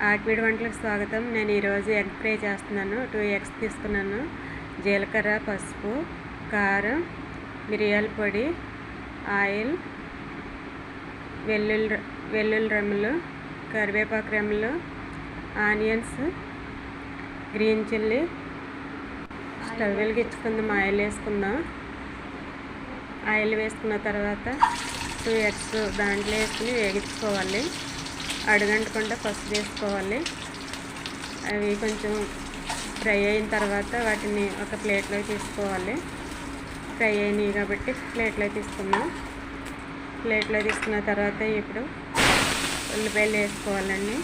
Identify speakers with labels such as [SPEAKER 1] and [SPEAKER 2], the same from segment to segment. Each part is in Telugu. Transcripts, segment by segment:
[SPEAKER 1] ఆకివీడి వంటలకు స్వాగతం. నేను ఈరోజు ఎగ్ ఫ్రై చేస్తున్నాను. 2 ఎగ్స్ తీసుకున్నాను. జీలకర్ర, పసుపు, కారం, మిరియాల పొడి, ఆయిల్, వెల్లుల్లి రెమ్మలు, కరివేపాకు రెమ్మలు, ఆనియన్స్, గ్రీన్ చిల్లీ. స్టవ్ వెలిగించుకుందాం. ఆయిల్ వేసుకుందాం. ఆయిల్ వేసుకున్న తర్వాత 2 ఎగ్స్ దాంట్లో వేసుకుని వేగించుకోవాలి. అడుగంటకుండా పసుపు వేసుకోవాలి. అవి కొంచెం ఫ్రై అయిన తర్వాత వాటిని ఒక ప్లేట్లో తీసుకోవాలి. ఫ్రై అయినాయి కాబట్టి ప్లేట్లో తీసుకుందాం. ప్లేట్లో తీసుకున్న తర్వాత ఇప్పుడు ఉల్లిపాయలు వేసుకోవాలండి.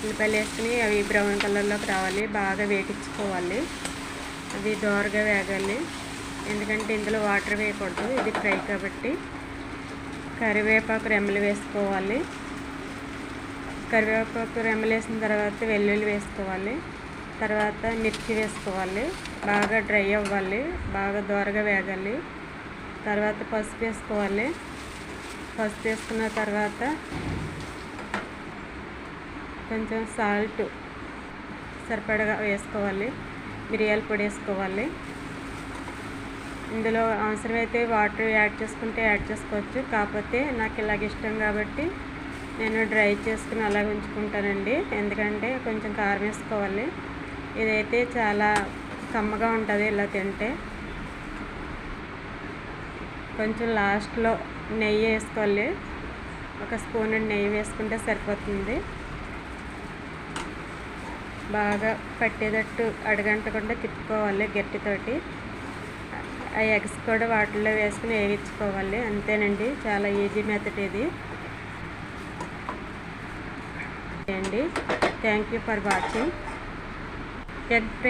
[SPEAKER 1] ఉల్లిపాయలు వేసుకుని అవి బ్రౌన్ కలర్లోకి రావాలి. బాగా వేగించుకోవాలి. అవి దోరగా వేగాలి. ఎందుకంటే ఇందులో వాటర్ వేయకూడదు, ఇది ఫ్రై కాబట్టి. కరివేపాకు రెమ్మలు వేసుకోవాలి. కరివేపాకు రెమ్మలు వేసిన తర్వాత వెల్లుల్లి వేసుకోవాలి. తర్వాత మిర్చి వేసుకోవాలి. బాగా డ్రై అవ్వాలి, బాగా దోరగా వేగాలి. తర్వాత పసుపు వేసుకోవాలి. పసుపు వేసుకున్న తర్వాత కొంచెం సాల్ట్ సరిపడగా వేసుకోవాలి. మిరియాల పొడి వేసుకోవాలి. ఇందులో అవసరమైతే వాటర్ యాడ్ చేసుకోవచ్చు. కాకపోతే నాకు ఇలాగ ఇష్టం కాబట్టి నేను డ్రై చేసుకుని అలా ఉంచుకుంటానండి. ఎందుకంటే కొంచెం కారం వేసుకోవాలి. ఇదైతే చాలా కమ్మగా ఉంటుంది ఇలా తింటే. కొంచెం లాస్ట్లో నెయ్యి వేసుకోవాలి. 1 స్పూన్ నెయ్యి వేసుకుంటే సరిపోతుంది. బాగా పట్టేటట్టు అడగంటకుండా తిప్పుకోవాలి గట్టితోటి. ఆ ఎగ్స్ కూడా వాటిల్లో వేసుకుని వేగించుకోవాలి. అంతేనండి, చాలా ఈజీ మెథడ్ ఇది అండి. Thank you for watching. Egg fry